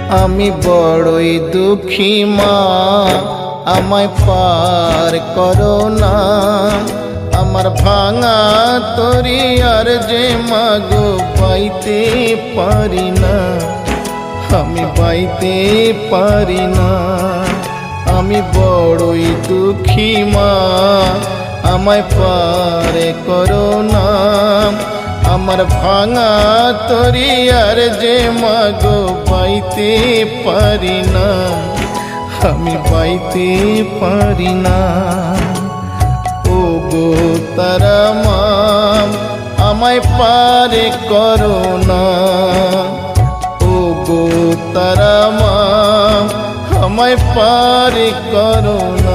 আমি বড়ই দুঃখী মা, আমায় পার করো না। আমার ভাঙা তরি আর যে মাগো পাইতে পারি না, আমি পাইতে পারি না। আমি বড়ই দুঃখী মা, আমায় পার করো না। আমার ভাঙা তরি আর যে মাগো পাইতে পারি না, আমি পাইতে পারি না। ও গো তারা মা, আমায় পার করো না। ও গো তারা মা, আমায় পার করো না।